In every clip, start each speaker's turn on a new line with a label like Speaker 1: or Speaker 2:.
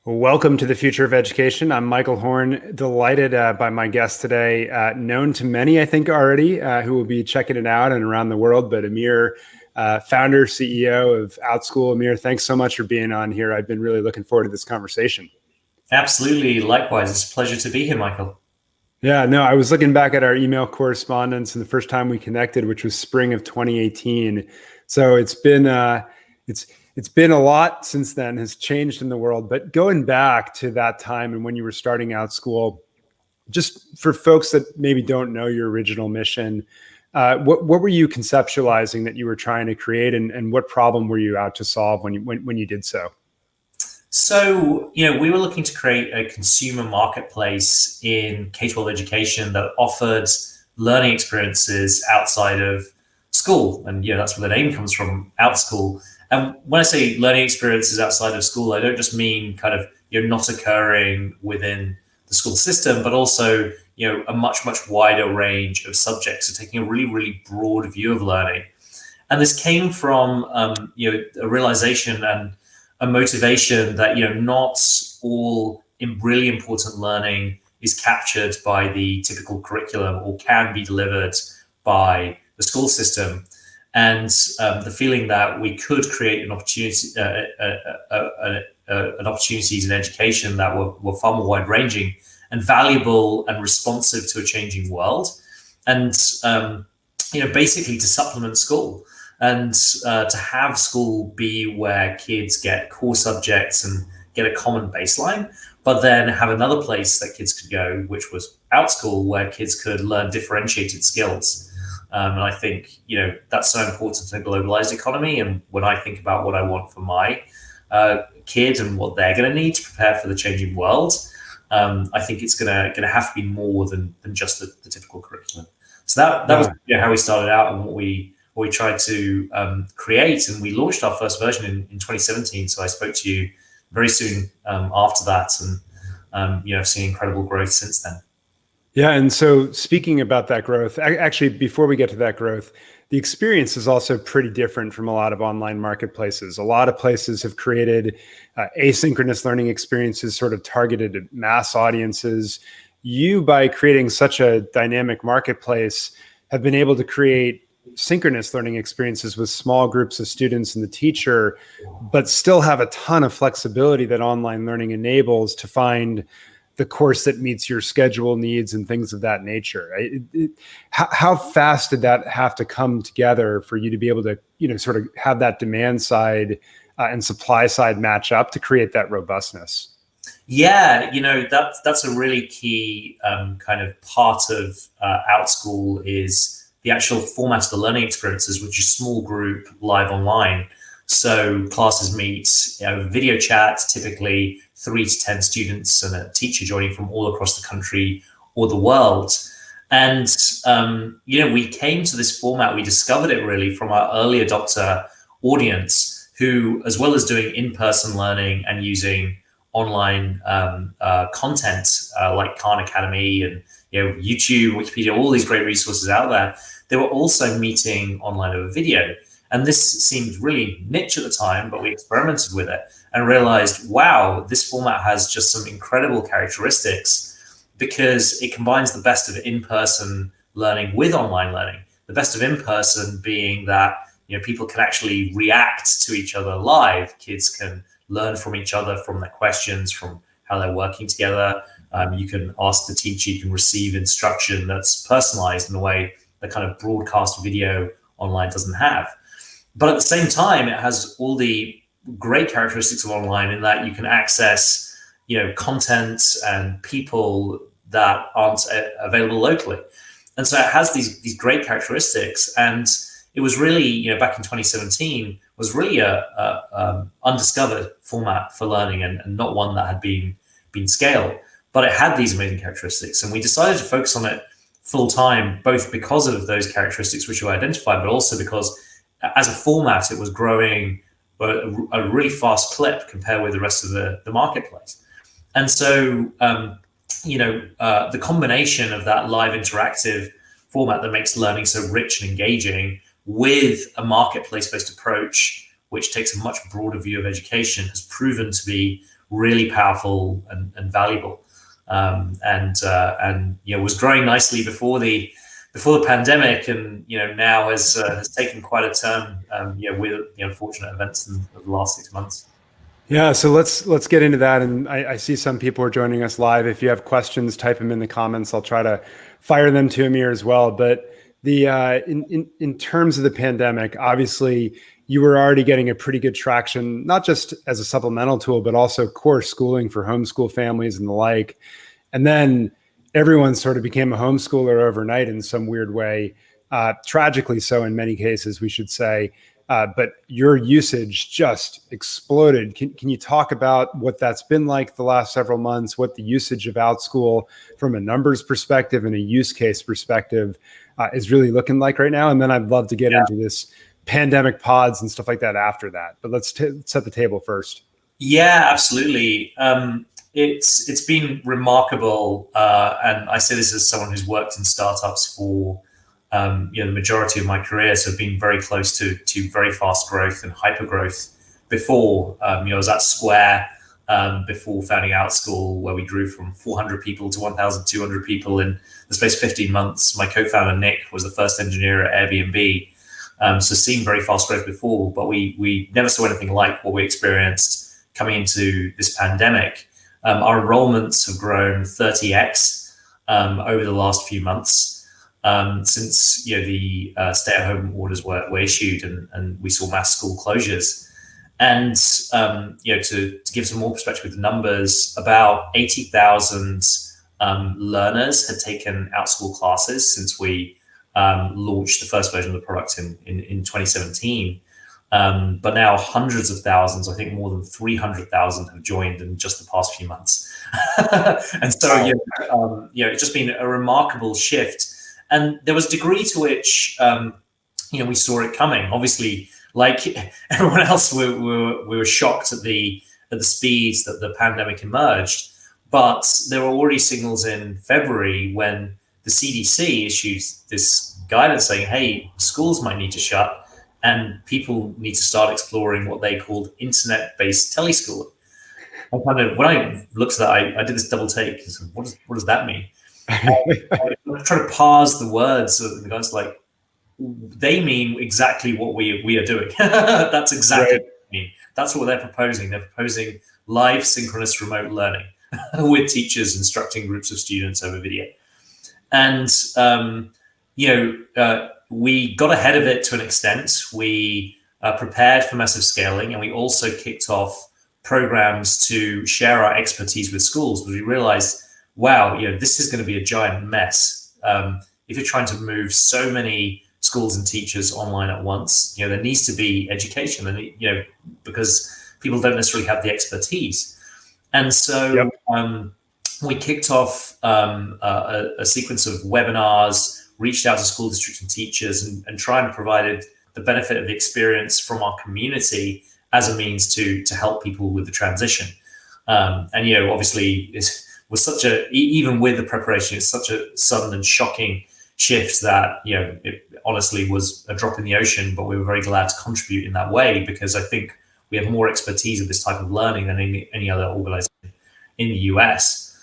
Speaker 1: Welcome to the Future of Education. I'm Michael Horn, delighted by my guest today, known to many, I think, already, who will be checking it out and around the world, but Amir, founder, CEO of Outschool. Amir, thanks so much for being on here. I've been really looking forward to this conversation.
Speaker 2: Absolutely. Likewise. It's a pleasure to be here, Michael.
Speaker 1: Yeah, no, I was looking back at our email correspondence and the first time we connected, which was spring of 2018. So it's been a lot since then, has changed in the world. But going back to that time and when you were starting Outschool, just for folks that maybe don't know your original mission, what were you conceptualizing that you were trying to create, and what problem were you out to solve when you did so?
Speaker 2: So, we were looking to create a consumer marketplace in K-12 education that offered learning experiences outside of school. And, that's where the name comes from, Outschool. And when I say learning experiences outside of school, I don't just mean kind of, not occurring within the school system, but also, a much, much wider range of subjects. So taking a really, really broad view of learning. And this came from, a realization and a motivation that not all really important learning is captured by the typical curriculum or can be delivered by the school system, and the feeling that we could create an opportunity, opportunities in education that were far more wide ranging and valuable and responsive to a changing world, and basically to supplement school. And to have school be where kids get core subjects and get a common baseline, but then have another place that kids could go, which was Outschool, where kids could learn differentiated skills. And I think, that's so important in a globalized economy. And when I think about what I want for my kid and what they're going to need to prepare for the changing world, I think it's going to have to be more than just the typical curriculum. So that was how we started out and what we tried to create, and we launched our first version in 2017. So I spoke to you very soon after that, and I've seen incredible growth since then.
Speaker 1: Yeah, and so speaking about that growth, actually, before we get to that growth, the experience is also pretty different from a lot of online marketplaces. A lot of places have created asynchronous learning experiences sort of targeted at mass audiences. You, by creating such a dynamic marketplace, have been able to create synchronous learning experiences with small groups of students and the teacher, but still have a ton of flexibility that online learning enables to find the course that meets your schedule needs and things of that nature. How fast did that have to come together for you to be able to, sort of have that demand side and supply side match up to create that robustness?
Speaker 2: Yeah, that's a really key kind of part of Outschool is the actual format of the learning experiences, which is small group live online. So classes meet, video chat, typically 3 to 10 students and a teacher joining from all across the country or the world. And, we came to this format, we discovered it really from our early adopter audience who, as well as doing in-person learning and using online content like Khan Academy and YouTube, Wikipedia, all these great resources out there, they were also meeting online over video. And this seemed really niche at the time, but we experimented with it and realized, wow, this format has just some incredible characteristics because it combines the best of in-person learning with online learning. The best of in-person being that people can actually react to each other live. Kids can learn from each other, from their questions, from how they're working together. You can ask the teacher, you can receive instruction that's personalized in a way that kind of broadcast video online doesn't have. But at the same time, it has all the great characteristics of online in that you can access, content and people that aren't available locally. And so it has these great characteristics. And it was really, back in 2017, was really a undiscovered format for learning and not one that had been scaled. But it had these amazing characteristics. And we decided to focus on it full time, both because of those characteristics which we identified, but also because as a format, it was growing at a really fast clip compared with the rest of the marketplace. And so, the combination of that live interactive format that makes learning so rich and engaging with a marketplace-based approach which takes a much broader view of education, has proven to be really powerful and valuable. Was growing nicely before the pandemic, and now has taken quite a turn with the unfortunate events of the last 6 months.
Speaker 1: Yeah, so let's get into that. And I see some people are joining us live. If you have questions, type them in the comments. I'll try to fire them to Amir as well. But the in terms of the pandemic, obviously you were already getting a pretty good traction, not just as a supplemental tool, but also core schooling for homeschool families and the like. And then everyone sort of became a homeschooler overnight in some weird way, tragically so in many cases, we should say. But your usage just exploded. Can you talk about what that's been like the last several months, what the usage of Outschool from a numbers perspective and a use case perspective is really looking like right now? And then I'd love to get into this pandemic pods and stuff like that after that. But let's set the table first.
Speaker 2: Yeah, absolutely. It's been remarkable. And I say this as someone who's worked in startups for the majority of my career, so I've been very close to very fast growth and hyper growth before. I was at Square before founding Outschool, where we grew from 400 people to 1,200 people in the space of 15 months. My co-founder Nick was the first engineer at Airbnb, so seen very fast growth before, but we never saw anything like what we experienced coming into this pandemic. Our enrollments have grown 30x over the last few months. Since the stay-at-home orders were issued and we saw mass school closures. And to give some more perspective with the numbers, about 80,000 learners had taken Outschool classes since we launched the first version of the product in 2017. But now hundreds of thousands, I think more than 300,000 have joined in just the past few months. And so it's just been a remarkable shift. And there was a degree to which, we saw it coming. Obviously, like everyone else, we were shocked at the speeds that the pandemic emerged. But there were already signals in February when the CDC issued this guidance saying, hey, schools might need to shut and people need to start exploring what they called internet-based teleschooling. And when I looked at that, I did this double take. What does that mean? I try to parse the words, and the guy's like, they mean exactly what we are doing. That's exactly what they mean. That's what they're proposing. They're proposing live synchronous remote learning with teachers instructing groups of students over video. And we got ahead of it to an extent. We prepared for massive scaling, and we also kicked off programs to share our expertise with schools, because we realized, wow, this is going to be a giant mess. If you're trying to move so many schools and teachers online at once, there needs to be education, and because people don't necessarily have the expertise. And so we kicked off a sequence of webinars, reached out to school districts and teachers, and tried and provided the benefit of the experience from our community as a means to help people with the transition. Obviously, was such even with the preparation, it's such a sudden and shocking shift that it honestly was a drop in the ocean, but we were very glad to contribute in that way, because I think we have more expertise of this type of learning than any other organization in the US.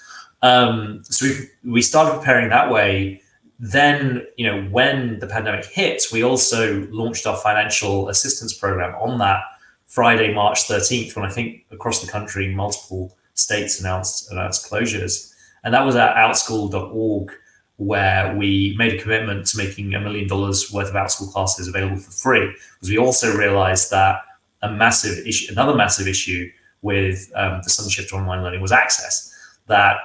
Speaker 2: So we started preparing that way. Then when the pandemic hit, we also launched our financial assistance program on that Friday, March 13th, when I think across the country multiple states announced closures. And that was at Outschool.org, where we made a commitment to making $1 million worth of Outschool classes available for free. Because we also realized that another massive issue with the sudden shift to online learning was access. That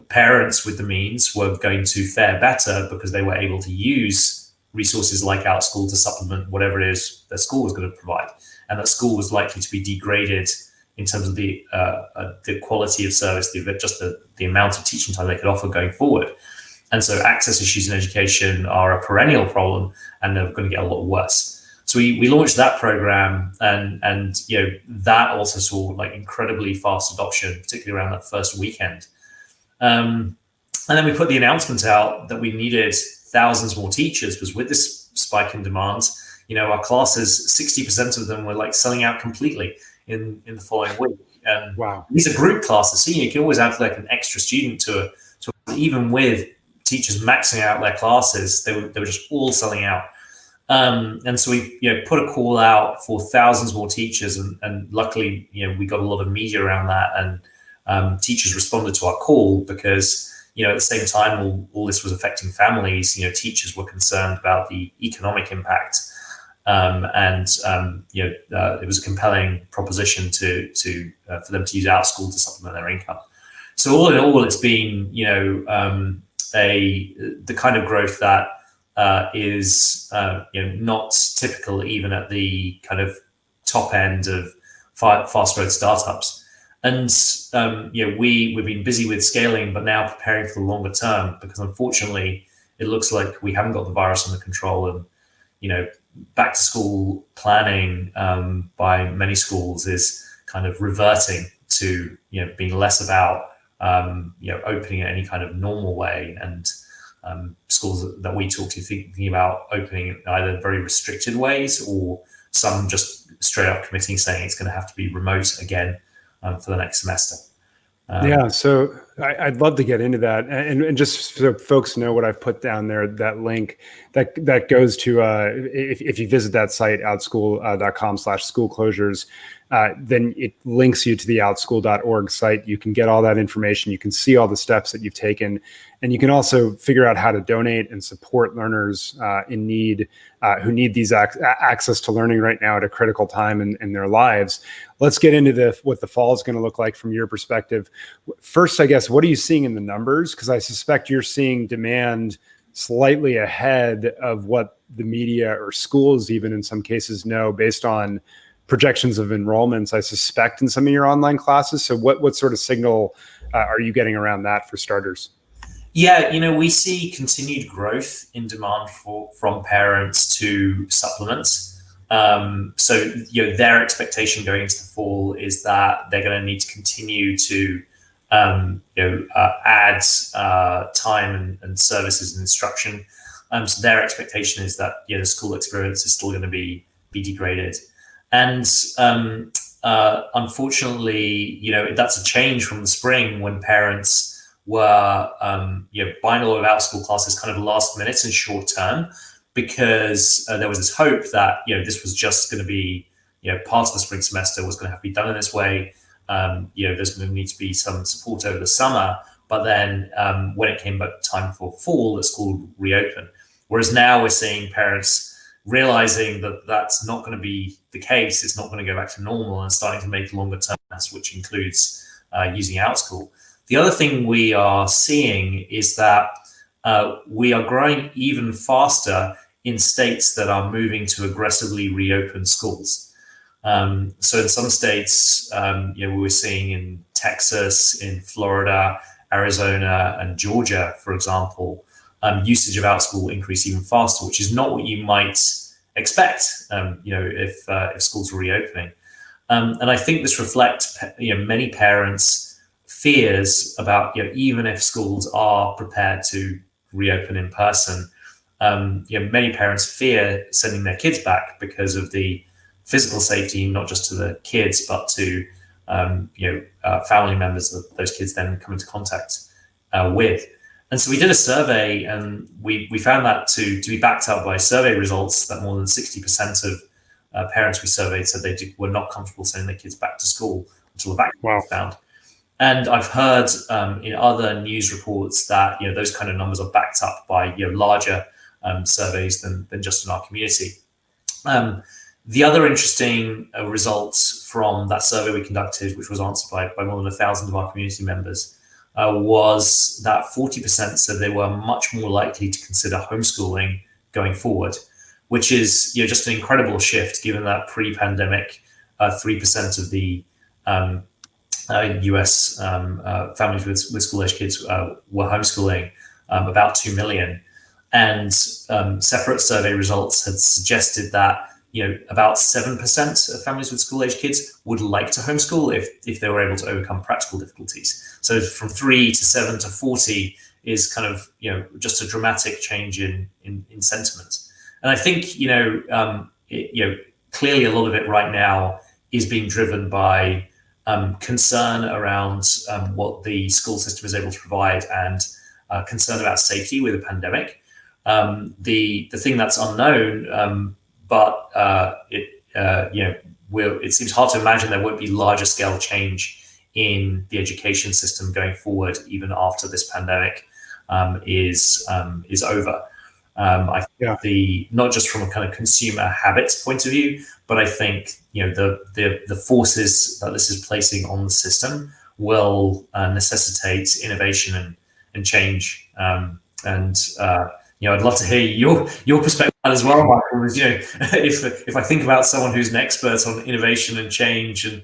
Speaker 2: parents with the means were going to fare better because they were able to use resources like Outschool to supplement whatever it is their school was going to provide. And that school was likely to be degraded in terms of the quality of service, the amount of teaching time they could offer going forward. And so access issues in education are a perennial problem, and they're going to get a lot worse. So we launched that program, and that also saw incredibly fast adoption, particularly around that first weekend. And then we put the announcement out that we needed thousands more teachers, because with this spike in demand, our classes, 60% of them were like selling out completely in the following week. And
Speaker 1: wow,
Speaker 2: these are group classes, so you can always add like an extra student to even with teachers maxing out their classes, they were just all selling out. And so we put a call out for thousands more teachers, and luckily we got a lot of media around that, and teachers responded to our call because at the same time all this was affecting families. Teachers were concerned about the economic impact, and it was a compelling proposition for them to use Outschool to supplement their income. So all in all, it's been the kind of growth that is not typical even at the kind of top end of fast growth startups. And we've been busy with scaling, but now preparing for the longer term, because unfortunately it looks like we haven't got the virus under control, and back to school planning by many schools is kind of reverting to being less about opening in any kind of normal way, and schools that we talk to thinking about opening in either very restricted ways, or some just straight up committing, saying it's going to have to be remote again for the next semester.
Speaker 1: Yeah, so I'd love to get into that, and just so folks know what I've put down there, that link that goes to if you visit that site, outschool.com/school closures, then it links you to the outschool.org site. You can get all that information. You can see all the steps that you've taken, and you can also figure out how to donate and support learners in need who need these access to learning right now at a critical time in their lives. Let's get into what the fall is going to look like from your perspective. First, I guess, what are you seeing in the numbers? Because I suspect you're seeing demand slightly ahead of what the media or schools, even in some cases, know based on projections of enrollments, I suspect, in some of your online classes. So what sort of signal are you getting around that for starters?
Speaker 2: Yeah, we see continued growth in demand from parents to supplements. So their expectation going into the fall is that they're going to need to continue to add time and services and instruction. So their expectation is that the school experience is still going to be degraded. And unfortunately, that's a change from the spring, when parents were buying a lot of Outschool classes kind of last minute and short term, because there was this hope that this was just going to be part of the spring semester was going to have to be done in this way. There's going to need to be some support over the summer, but then when it came back time for fall, the school would reopen. Whereas now we're seeing parents realizing that that's not going to be the case. It's not going to go back to normal, and starting to make longer term plans, which includes using Outschool. The other thing we are seeing is that we are growing even faster in states that are moving to aggressively reopen schools. So in some states, we were seeing in Texas, in Florida, Arizona, and Georgia, for example, usage of Outschool increase even faster, which is not what you might expect, if schools were reopening. And I think this reflects, many parents' fears about, even if schools are prepared to reopen in person, many parents fear sending their kids back because of the physical safety, not just to the kids, but to family members that those kids then come into contact with. And so we did a survey, and we found that to be backed up by survey results, that more than 60% of parents we surveyed said they were not comfortable sending their kids back to school until the vaccine was found. And I've heard in other news reports that those kind of numbers are backed up by larger surveys than just in our community. The other interesting results from that survey we conducted, which was answered by more than 1,000 of our community members, was that 40% said they were much more likely to consider homeschooling going forward, which is just an incredible shift, given that pre-pandemic 3% of the US families with school-age kids were homeschooling, about 2 million. And separate survey results had suggested that about 7% of families with school-age kids would like to homeschool if they were able to overcome practical difficulties. So from 3 to 7 to 40 is kind of just a dramatic change in sentiment. And I think clearly a lot of it right now is being driven by concern around what the school system is able to provide, and concern about safety with a pandemic. The thing that's unknown, but it seems hard to imagine there won't be larger scale change in the education system going forward, even after this pandemic is over. Not just from a kind of consumer habits point of view, but I think the forces that this is placing on the system will necessitate innovation and change. I'd love to hear your perspective as well, Michael. If I think about someone who's an expert on innovation and change and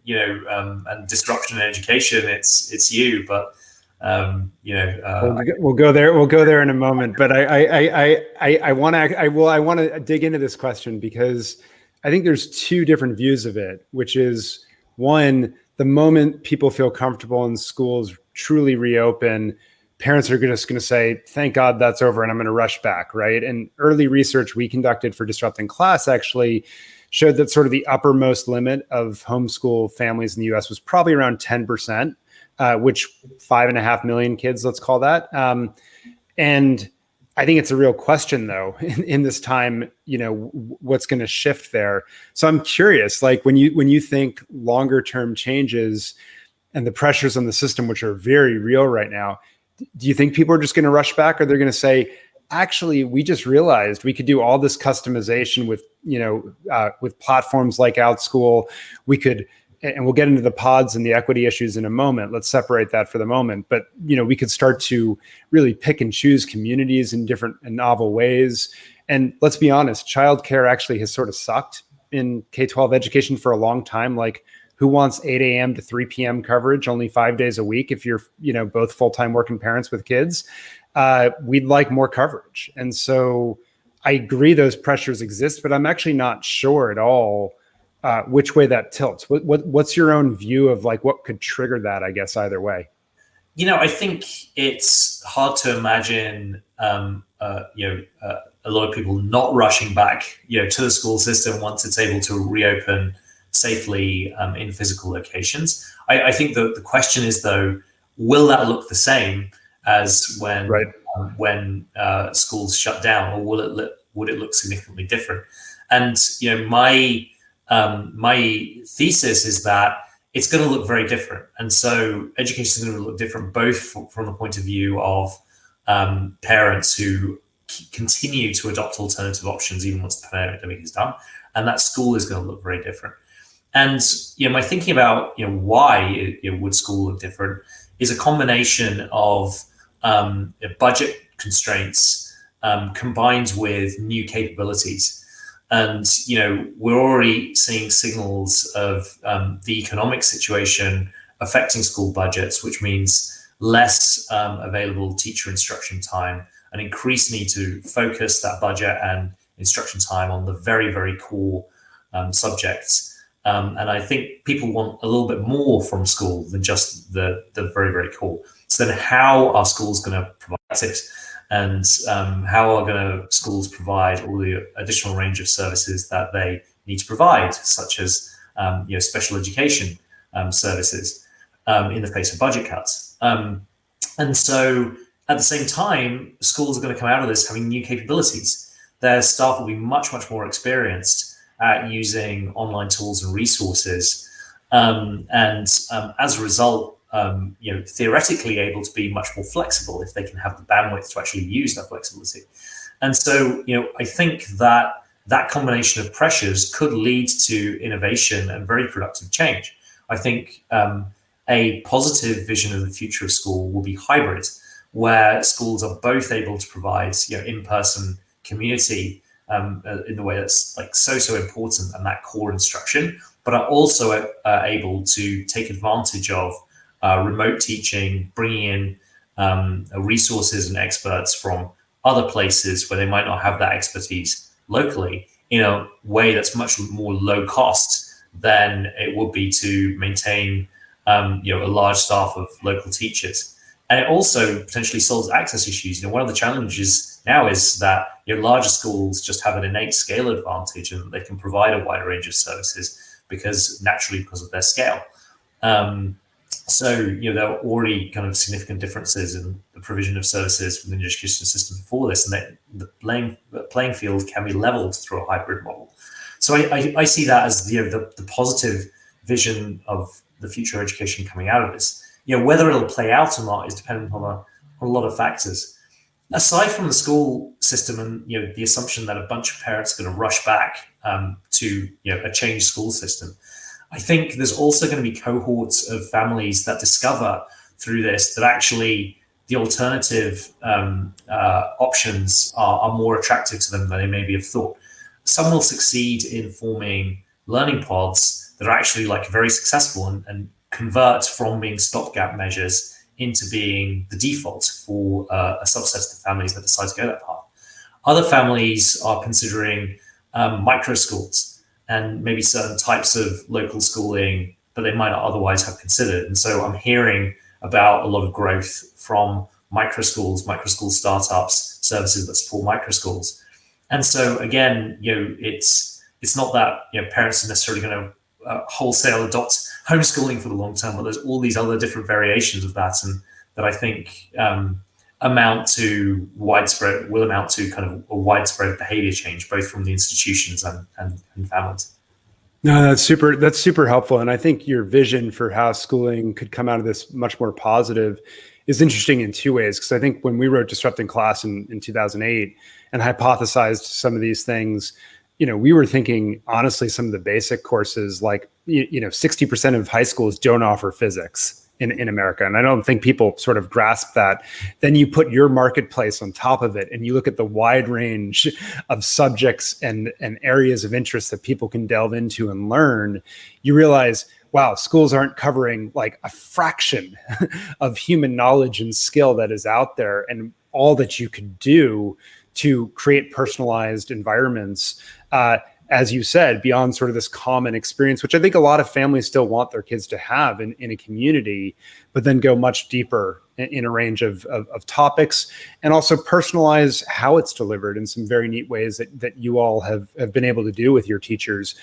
Speaker 2: and disruption in education, it's you. But
Speaker 1: we'll go there. We'll go there in a moment. But I want to dig into this question, because I think there's two different views of it, which is, one, the moment people feel comfortable and schools truly reopen, parents are just going to say, thank God that's over, and I'm going to rush back, right? And early research we conducted for Disrupting Class actually showed that sort of the uppermost limit of homeschool families in the US was probably around 10%, which 5.5 million kids, let's call that. And I think it's a real question, though, in this time, what's going to shift there. So I'm curious, like when you think longer term changes and the pressures on the system, which are very real right now, do you think people are just going to rush back, or they're going to say, actually, we just realized we could do all this customization with platforms like Outschool. We could, and we'll get into the pods and the equity issues in a moment. Let's separate that for the moment. But, we could start to really pick and choose communities in different and novel ways. And let's be honest, childcare actually has sort of sucked in K-12 education for a long time. Like, who wants 8 a.m. to 3 p.m. coverage only 5 days a week if you're, both full-time working parents with kids? We'd like more coverage. And so I agree those pressures exist, but I'm actually not sure at all which way that tilts. What's your own view of like what could trigger that, I guess, either way?
Speaker 2: I think it's hard to imagine, a lot of people not rushing back, to the school system once it's able to reopen safely in physical locations. I think the question is, though, will that look the same as when schools shut down, or would it look significantly different? And my thesis is that it's going to look very different. And so education is going to look different, both from the point of view of parents who continue to adopt alternative options even once the pandemic is done, and that school is going to look very different. And my thinking about why would school look different is a combination of budget constraints combined with new capabilities. And we're already seeing signals of the economic situation affecting school budgets, which means less available teacher instruction time, an increased need to focus that budget and instruction time on the very, very core subjects. And I think people want a little bit more from school than just the very, very core. So then how are schools going to provide it? And how are schools provide all the additional range of services that they need to provide, such as special education services in the face of budget cuts? And so at the same time, schools are going to come out of this having new capabilities. Their staff will be much, much more experienced at using online tools and resources, and as a result, theoretically able to be much more flexible if they can have the bandwidth to actually use that flexibility. And so, I think that combination of pressures could lead to innovation and very productive change. I think a positive vision of the future of school will be hybrid, where schools are both able to provide, in-person community in the way that's like so important, and that core instruction, but are also able to take advantage of remote teaching, bringing in resources and experts from other places where they might not have that expertise locally, in a way that's much more low cost than it would be to maintain a large staff of local teachers. And it also potentially solves access issues. One of the challenges now is that larger schools just have an innate scale advantage, and they can provide a wider range of services because of their scale. So there are already kind of significant differences in the provision of services within the education system for this, and that the playing field can be leveled through a hybrid model. So I see that as the positive vision of the future education coming out of this. Whether it'll play out or not is dependent on a lot of factors. Aside from the school system and the assumption that a bunch of parents are going to rush back to a changed school system, I think there's also going to be cohorts of families that discover through this that actually the alternative options are more attractive to them than they maybe have thought. Some will succeed in forming learning pods that are actually very successful and convert from being stopgap measures into being the default for a subset of families that decide to go that path. Other families are considering micro schools and maybe certain types of local schooling that they might not otherwise have considered. And so I'm hearing about a lot of growth from micro school startups, services that support micro schools. And so again, it's not that parents are necessarily going to wholesale adopt homeschooling for the long term, but there's all these other different variations of that, and that I think will amount to kind of a widespread behavior change, both from the institutions and families.
Speaker 1: No, that's super helpful. And I think your vision for how schooling could come out of this much more positive is interesting in two ways. Because I think when we wrote Disrupting Class in 2008 and hypothesized some of these things, we were thinking, honestly, some of the basic courses, 60% of high schools don't offer physics in America. And I don't think people sort of grasp that. Then you put your marketplace on top of it, and you look at the wide range of subjects and areas of interest that people can delve into and learn. You realize, wow, schools aren't covering a fraction of human knowledge and skill that is out there, and all that you could do to create personalized environments, as you said, beyond sort of this common experience, which I think a lot of families still want their kids to have in a community, but then go much deeper in a range of topics, and also personalize how it's delivered in some very neat ways that you all have been able to do with your teachers.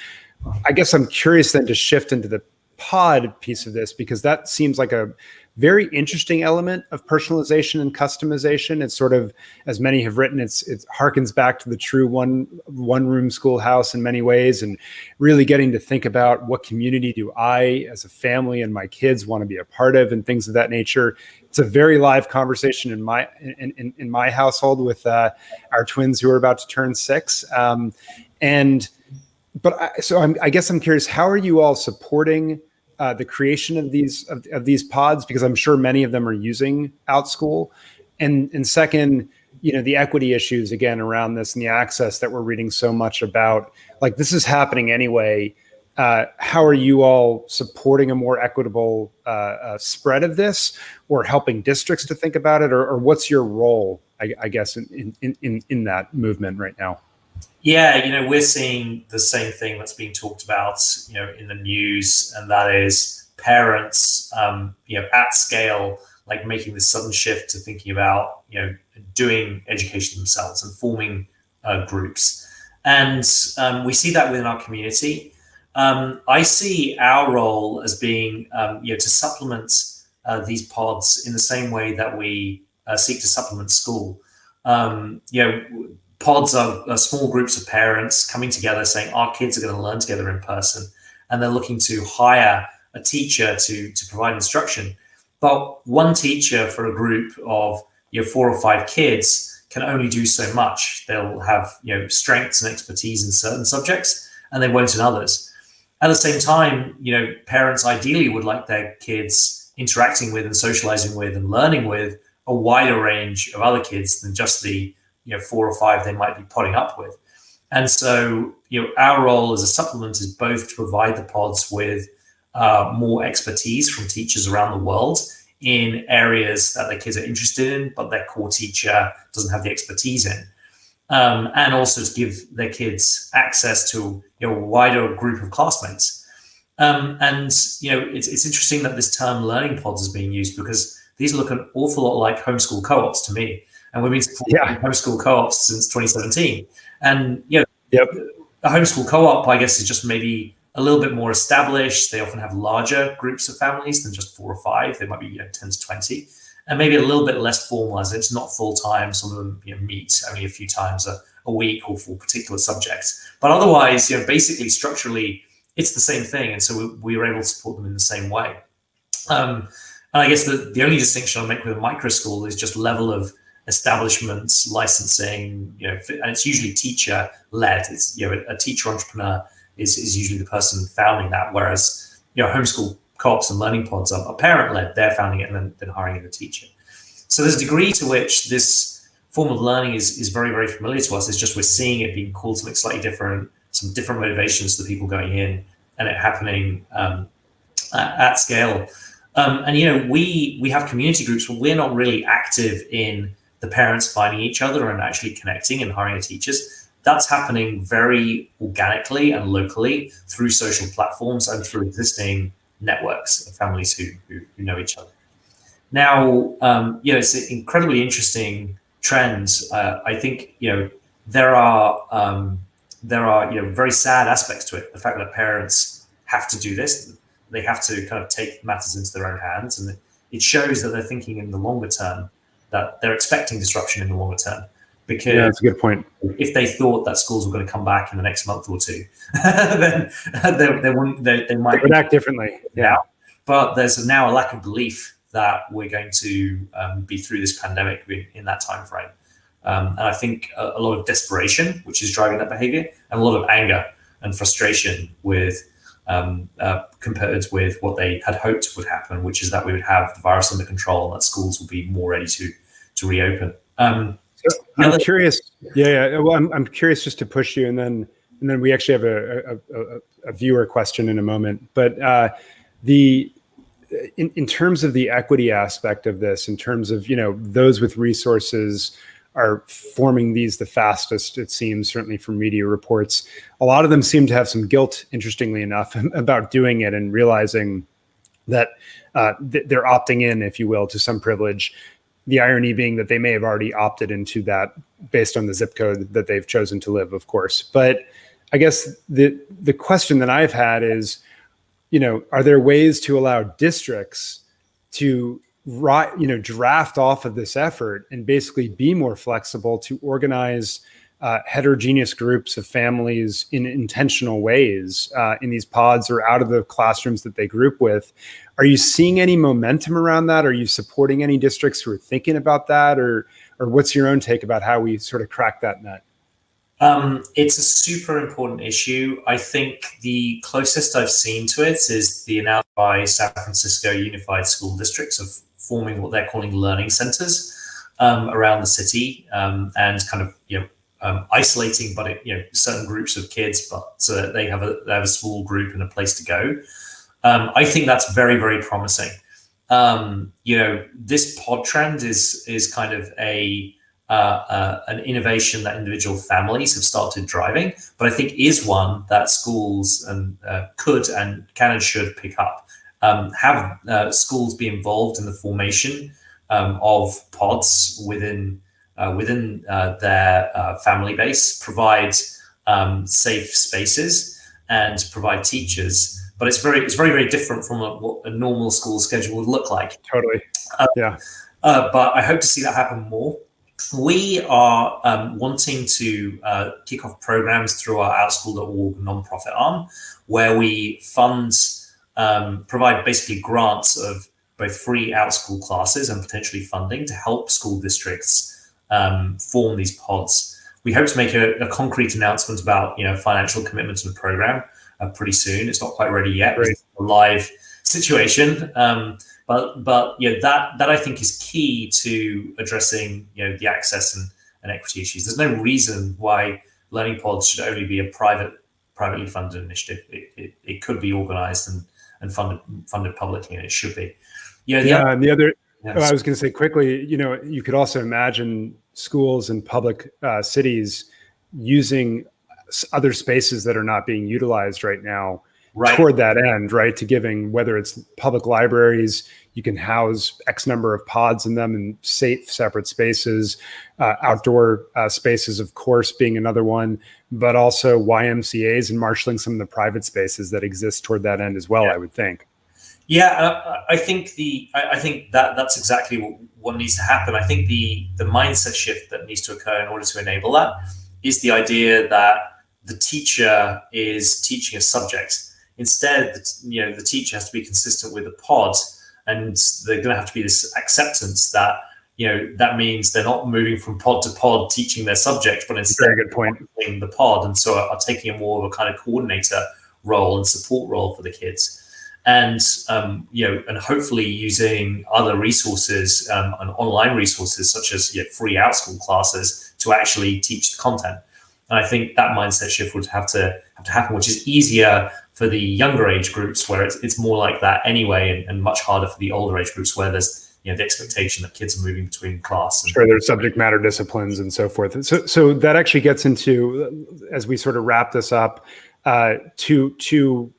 Speaker 1: I guess I'm curious then to shift into the pod piece of this, because that seems like a very interesting element of personalization and customization. It's sort of, as many have written, it harkens back to the true one room schoolhouse in many ways, and really getting to think about what community do I as a family and my kids want to be a part of, and things of that nature. It's a very live conversation in my household with our twins who are about to turn 6. I guess I'm curious, how are you all supporting the creation of these pods? Because I'm sure many of them are using Outschool. And second, the equity issues again around this and the access that we're reading so much about. This is happening anyway. How are you all supporting a more equitable spread of this, or helping districts to think about it, or what's your role, I guess, in that movement right now?
Speaker 2: Yeah, we're seeing the same thing that's being talked about, in the news, and that is parents, at scale, making this sudden shift to thinking about, doing education themselves and forming groups. And we see that within our community. I see our role as being, to supplement these pods in the same way that we seek to supplement school. Pods are small groups of parents coming together saying our kids are going to learn together in person, and they're looking to hire a teacher to provide instruction. But one teacher for a group of 4 or 5 kids can only do so much. They'll have strengths and expertise in certain subjects, and they won't in others. At the same time, parents ideally would like their kids interacting with and socializing with and learning with a wider range of other kids than just the 4 or 5 they might be putting up with. And so, our role as a supplement is both to provide the pods with more expertise from teachers around the world in areas that their kids are interested in, but their core teacher doesn't have the expertise in. And also to give their kids access to a wider group of classmates. It's interesting that this term learning pods is being used, because these look an awful lot like homeschool co-ops to me. and we've been supporting
Speaker 1: Yeah.
Speaker 2: homeschool co-ops since 2017. And
Speaker 1: Yep.
Speaker 2: a homeschool co-op, I guess, is just maybe a little bit more established. They often have larger groups of families than just 4 or 5. They might be 10 to 20, and maybe a little bit less formalized. It's not full time. Some of them meet only a few times a week or for particular subjects. But otherwise, basically structurally, it's the same thing. And so we were able to support them in the same way. And I guess the only distinction I'll make with a micro school is just level of establishments, licensing, and it's usually teacher led. It's, a teacher entrepreneur is usually the person founding that. Whereas, homeschool co-ops and learning pods are parent led. They're founding it and then hiring in the teacher. So there's a degree to which this form of learning is very, very familiar to us. It's just we're seeing it being called something slightly different, some different motivations to the people going in, and it happening at scale. And we have community groups, but we're not really active in the parents finding each other and actually connecting and hiring the teachers. That's happening very organically and locally through social platforms and through existing networks of families who know each other. Now, it's an incredibly interesting trend. I think there are very sad aspects to it. The fact that parents have to do this, they have to kind of take matters into their own hands, and it shows that they're thinking in the longer term, that they're expecting disruption in the longer term. Because
Speaker 1: that's a good point.
Speaker 2: If they thought that schools were going to come back in the next month or two, then they might
Speaker 1: act differently. Yeah,
Speaker 2: but there's now a lack of belief that we're going to be through this pandemic in that time frame. And I think a lot of desperation, which is driving that behavior, and a lot of anger and frustration with compared with what they had hoped would happen, which is that we would have the virus under control and that schools will be more ready to reopen.
Speaker 1: So I'm curious. Yeah. Well, I'm curious just to push you, and then we actually have a viewer question in a moment. But in terms of the equity aspect of this, in terms of those with resources are forming these the fastest, it seems, certainly from media reports. A lot of them seem to have some guilt, interestingly enough, about doing it and realizing that they're opting in, if you will, to some privilege. The irony being that they may have already opted into that based on the zip code that they've chosen to live, of course. But I guess the question that I've had is, are there ways to allow districts to draft off of this effort and basically be more flexible to organize heterogeneous groups of families in intentional ways in these pods or out of the classrooms that they group with? Are you seeing any momentum around that? Are you supporting any districts who are thinking about that? Or what's your own take about how we sort of crack that nut?
Speaker 2: It's a super important issue. I think the closest I've seen to it is the announcement by San Francisco Unified School Districts of forming what they're calling learning centers around the city, and kind of isolating, but certain groups of kids, but they have a small group and a place to go. I think that's very, very promising. This pod trend is kind of an innovation that individual families have started driving, but I think is one that schools and could and can and should pick up. Have schools be involved in the formation of pods within their family base, provide safe spaces, and provide teachers. But it's very, very different from what a normal school schedule would look like.
Speaker 1: Totally. Yeah.
Speaker 2: But I hope to see that happen more. We are wanting to kick off programs through our Outschoolorg nonprofit arm, where we provide basically grants of both free Outschool classes and potentially funding to help school districts form these pods. We hope to make a concrete announcement about financial commitment to the program pretty soon. It's not quite ready yet. It's a live situation. But that I think is key to addressing the access and equity issues. There's no reason why learning pods should only be a privately funded initiative. It could be organized and funded publicly, and it should be.
Speaker 1: I was going to say quickly, you could also imagine schools and public cities using other spaces that are not being utilized right now toward that end, right? To giving, whether it's public libraries, you can house X number of pods in them in safe, separate spaces, outdoor spaces, of course, being another one, but also YMCAs and marshaling some of the private spaces that exist toward that end as well, I would think.
Speaker 2: Yeah, I think that's exactly what needs to happen. I think the mindset shift that needs to occur in order to enable that is the idea that the teacher is teaching a subject. Instead, the teacher has to be consistent with the pod, and there's going to have to be this acceptance that that means they're not moving from pod to pod teaching their subject, but instead
Speaker 1: very good point.
Speaker 2: The pod, and so are taking a more of a kind of coordinator role and support role for the kids. And and hopefully using other resources and online resources such as free Outschool classes to actually teach the content. And I think that mindset shift would have to happen, which is easier for the younger age groups where it's more like that anyway, and much harder for the older age groups where there's the expectation that kids are moving between class.
Speaker 1: Sure, there's subject matter disciplines and so forth. So that actually gets into, as we sort of wrap this up, two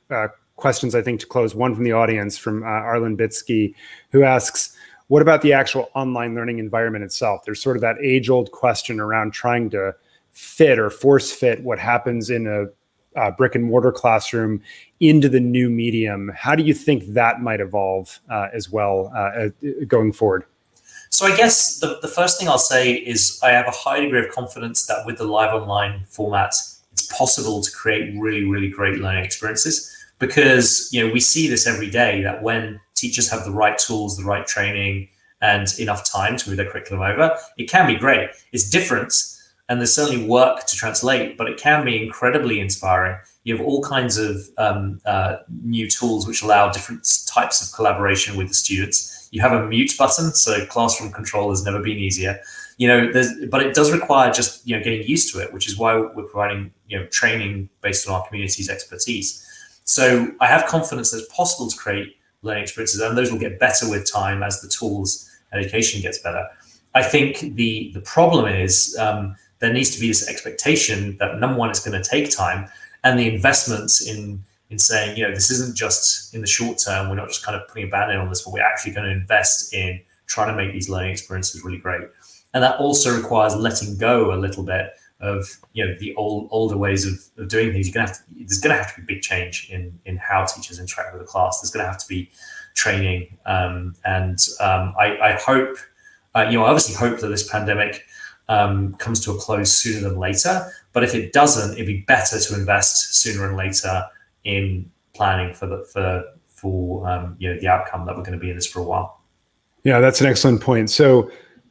Speaker 1: questions, I think, to close. One from the audience, from Arlen Bitsky, who asks, what about the actual online learning environment itself? There's sort of that age-old question around trying to fit or force fit what happens in a brick and mortar classroom into the new medium. How do you think that might evolve as well going forward?
Speaker 2: So I guess the first thing I'll say is I have a high degree of confidence that with the live online format, it's possible to create really, really great learning experiences. Because we see this every day, that when teachers have the right tools, the right training, and enough time to move their curriculum over, it can be great. It's different, and there's certainly work to translate, but it can be incredibly inspiring. You have all kinds of new tools which allow different types of collaboration with the students. You have a mute button, so classroom control has never been easier. But it does require just getting used to it, which is why we're providing training based on our community's expertise. So I have confidence that it's possible to create learning experiences, and those will get better with time as the tools and education gets better. I think the problem is there needs to be this expectation that, number one, it's going to take time, and the investments in saying, this isn't just in the short term, we're not just kind of putting a band-aid on this, but we're actually going to invest in trying to make these learning experiences really great. And that also requires letting go a little bit of the older ways of doing things. There's going to have to be big change in how teachers interact with the class. There's going to have to be training, and I hope, I obviously hope that this pandemic comes to a close sooner than later. But if it doesn't, it'd be better to invest sooner and later in planning for the outcome that we're going to be in this for a while.
Speaker 1: Yeah, that's an excellent point. So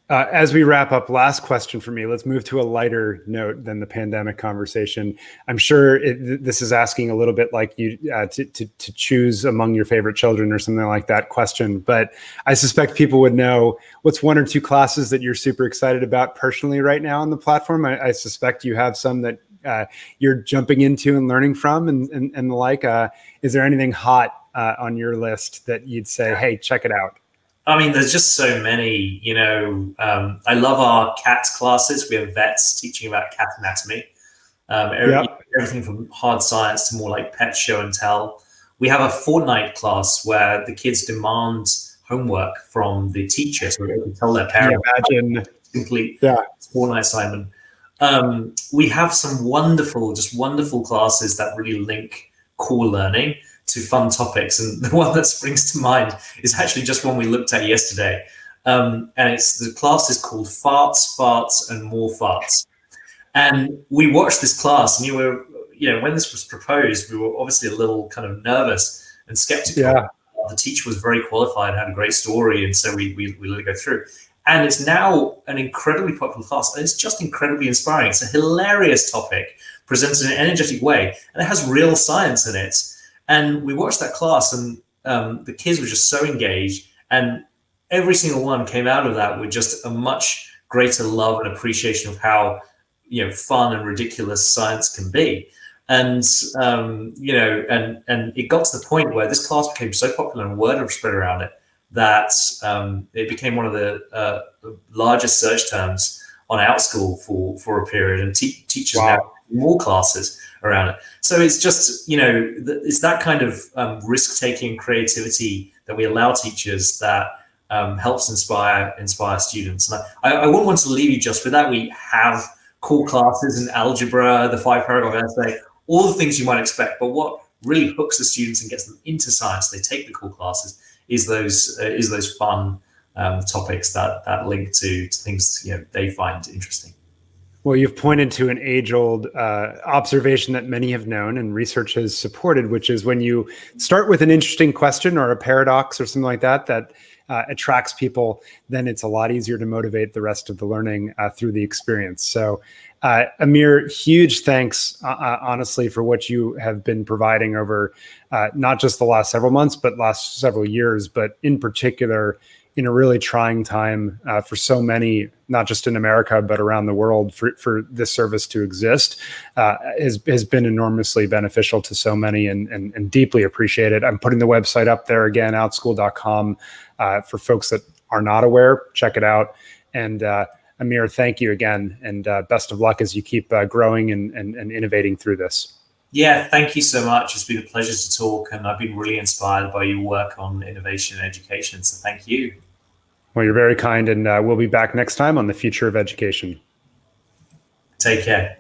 Speaker 1: as we wrap up, last question for me, let's move to a lighter note than the pandemic conversation. I'm sure this is asking a little bit like you to choose among your favorite children or something like that question. But I suspect people would know, what's one or two classes that you're super excited about personally right now on the platform? I suspect you have some that you're jumping into and learning from and the like. Is there anything hot on your list that you'd say, hey, check it out?
Speaker 2: I mean, there's just so many, I love our cat classes. We have vets teaching about cat anatomy, everything from hard science to more like pet show and tell. We have a fortnight class where the kids demand homework from the teacher so they can tell their parents.
Speaker 1: Imagine.
Speaker 2: Complete fortnight assignment. We have some wonderful classes that really link core learning to fun topics, and the one that springs to mind is actually just one we looked at yesterday, and the class is called Farts, and More Farts. And we watched this class, and when this was proposed, we were obviously a little kind of nervous and skeptical.
Speaker 1: Yeah.
Speaker 2: The teacher was very qualified, had a great story, and so we let it go through. And it's now an incredibly popular class, and it's just incredibly inspiring. It's a hilarious topic presented in an energetic way, and it has real science in it. And we watched that class, and the kids were just so engaged, and every single one came out of that with just a much greater love and appreciation of how fun and ridiculous science can be. And and it got to the point where this class became so popular and word was spread around it that it became one of the largest search terms on Outschool for a period. And teachers now more classes around it. So it's just, it's that kind of risk-taking creativity that we allow teachers that helps inspire students. And I wouldn't want to leave you just with that. We have core classes in algebra, the 5-paragraph essay, all the things you might expect. But what really hooks the students and gets them into science, they take the core classes, is those fun topics that link to things they find interesting.
Speaker 1: Well, you've pointed to an age-old observation that many have known and research has supported, which is when you start with an interesting question or a paradox or something like that attracts people, then it's a lot easier to motivate the rest of the learning through the experience. So, Amir, huge thanks, honestly, for what you have been providing over not just the last several months, but last several years, but in particular, in a really trying time for so many, not just in America, but around the world, for this service to exist has been enormously beneficial to so many and deeply appreciated. I'm putting the website up there again, outschool.com, for folks that are not aware. Check it out. And Amir, thank you again, and best of luck as you keep growing and innovating through this.
Speaker 2: Yeah, thank you so much. It's been a pleasure to talk, and I've been really inspired by your work on innovation and education. So thank you.
Speaker 1: Well, you're very kind, and we'll be back next time on the future of education.
Speaker 2: Take care.